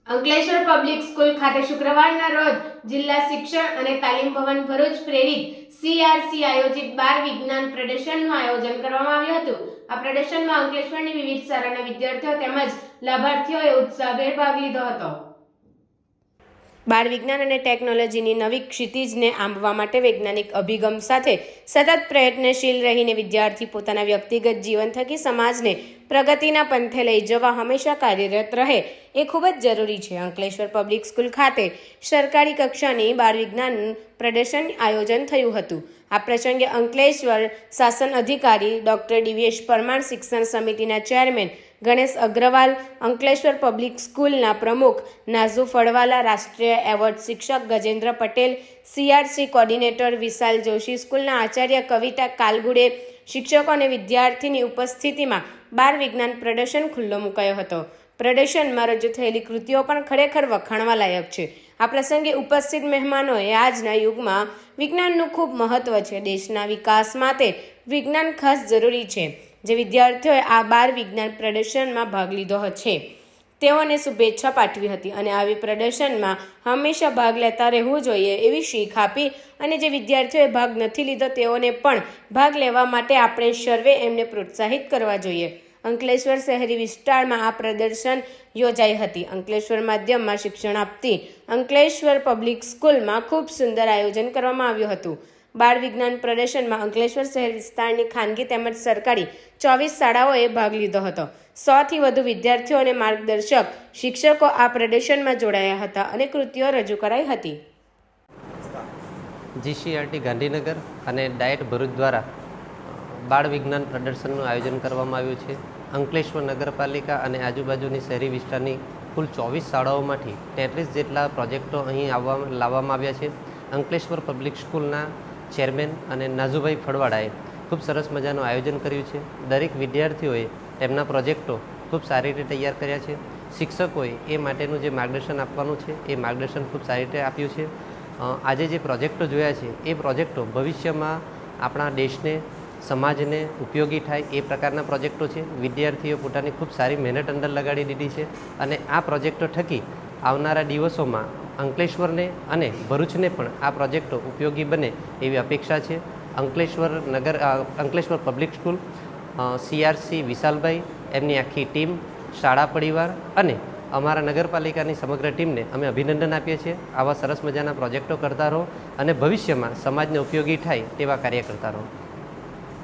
Ankleshwar public school ખાતે શુક્રવારના રોજ જિલ્લા શિક્ષણ અને તાલીમ ભવન ભરૂચ પ્રેરિત CRC આયોજિત બાળ વિજ્ઞાન પ્રદર્શનનું આયોજન કરવામાં આવ્યું હતું। આ પ્રદર્શનમાં અંકલેશ્વરની વિવિધ શાળાના વિદ્યાર્થીઓ તેમજ લાભાર્થીઓએ ઉત્સાહભેર ભાગ લીધો હતો। બાળ વિજ્ઞાન અને ટેકનોલોજીની નવી ક્ષિતિજને આંબવા માટે વૈજ્ઞાનિક અભિગમ સાથે સતત પ્રયત્નશીલ રહીને વિદ્યાર્થી પોતાના વ્યક્તિગત જીવન થકી સમાજને પ્રગતિના પંથે લઈ જવા હંમેશા કાર્યરત રહે એ ખૂબ જ જરૂરી છે। અંકલેશ્વર પબ્લિક સ્કૂલ ખાતે સરકારી કક્ષાની બાળ વિજ્ઞાન પ્રદર્શન આયોજન થયું હતું। આ પ્રસંગે અંકલેશ્વર શાસન અધિકારી ડોક્ટર DVS પરમાર, શિક્ષણ સમિતિના ચેરમેન ગણેશ અગ્રવાલ, અંકલેશ્વર પબ્લિક સ્કૂલના પ્રમુખ નાઝુ ફળવાલા, રાષ્ટ્રીય એવોર્ડ શિક્ષક ગજેન્દ્ર પટેલ, CRC કોર્ડિનેટર વિશાલ જોશી, સ્કૂલના આચાર્ય કવિતા કાલગુડે, શિક્ષકો અને વિદ્યાર્થીની ઉપસ્થિતિમાં બાળ વિજ્ઞાન પ્રદર્શન ખુલ્લો મુકાયો હતો। પ્રદર્શનમાં રજૂ થયેલી કૃતિઓ પણ ખરેખર વખાણવા લાયક છે। આ પ્રસંગે ઉપસ્થિત મહેમાનોએ આજના યુગમાં વિજ્ઞાનનું ખૂબ મહત્વ છે, દેશના વિકાસ માટે વિજ્ઞાન ખાસ જરૂરી છે। જે વિદ્યાર્થીઓએ આ બાળ વિજ્ઞાન પ્રદર્શનમાં ભાગ લીધો છે તેઓને શુભેચ્છા પાઠવી હતી અને આવી પ્રદર્શનમાં હંમેશા ભાગ લેતા રહેવું જોઈએ એવી શીખ આપી અને જે વિદ્યાર્થીઓએ ભાગ નથી લીધો તેઓને પણ ભાગ લેવા માટે આપણે સર્વે એમને પ્રોત્સાહિત કરવા જોઈએ। અંકલેશ્વર શહેરી વિસ્તારમાં આ પ્રદર્શન યોજાઈ હતી। અંકલેશ્વર માધ્યમમાં શિક્ષણ આપતી અંકલેશ્વર પબ્લિક સ્કૂલમાં ખૂબ સુંદર આયોજન કરવામાં આવ્યું હતું। બાળ વિજ્ઞાન પ્રદર્શનમાં અંકલેશ્વર શહેર વિસ્તારની ખાનગી તેમજ સરકારી 24 શાળાઓએ ભાગ લીધો હતો। 100 થી વધુ વિદ્યાર્થીઓ અને માર્ગદર્શક શિક્ષકો આ પ્રદર્શનમાં જોડાયા હતા અને કૃતિઓ રજૂ કરાઈ હતી। GCRT ગાંધીનગર અને ડાયટ ભરૂચ દ્વારા બાળ વિજ્ઞાન પ્રદર્શનનું આયોજન કરવામાં આવ્યું છે। અંકલેશ્વર નગરપાલિકા અને આજુબાજુની શહેરી વિસ્તારની કુલ 24 શાળાઓમાંથી 33 જેટલા પ્રોજેક્ટો અહીં લાવવામાં આવ્યા છે। અંકલેશ્વર પબ્લિક સ્કૂલના ચેરમેન અને નાઝુભાઈ ફળવાડાએ ખૂબ સરસ મજાનું આયોજન કર્યું છે। દરેક વિદ્યાર્થીઓએ તેમના પ્રોજેક્ટો ખૂબ સારી રીતે તૈયાર કર્યા છે। શિક્ષકોએ એ માટેનું જે માર્ગદર્શન આપવાનું છે એ માર્ગદર્શન ખૂબ સારી રીતે આપ્યું છે। આજે જે પ્રોજેક્ટો જોયા છે એ પ્રોજેક્ટો ભવિષ્યમાં આપણા દેશને, સમાજને ઉપયોગી થાય એ પ્રકારના પ્રોજેક્ટો છે। વિદ્યાર્થીઓ પોતાની ખૂબ સારી મહેનત અંદર લગાડી દીધી છે અને આ પ્રોજેક્ટો થકી આવનારા દિવસોમાં અંકલેશ્વરને અને ભરૂચને પણ આ પ્રોજેક્ટો ઉપયોગી બને એવી અપેક્ષા છે। અંકલેશ્વર પબ્લિક સ્કૂલ, CRC વિશાલભાઈ, એમની આખી ટીમ, શાળા પરિવાર અને અમારા નગરપાલિકાની સમગ્ર ટીમને અમે અભિનંદન આપીએ છીએ। આવા સરસ મજાના પ્રોજેક્ટો કરતા રહો અને ભવિષ્યમાં સમાજને ઉપયોગી થાય તેવા કાર્ય કરતા રહો।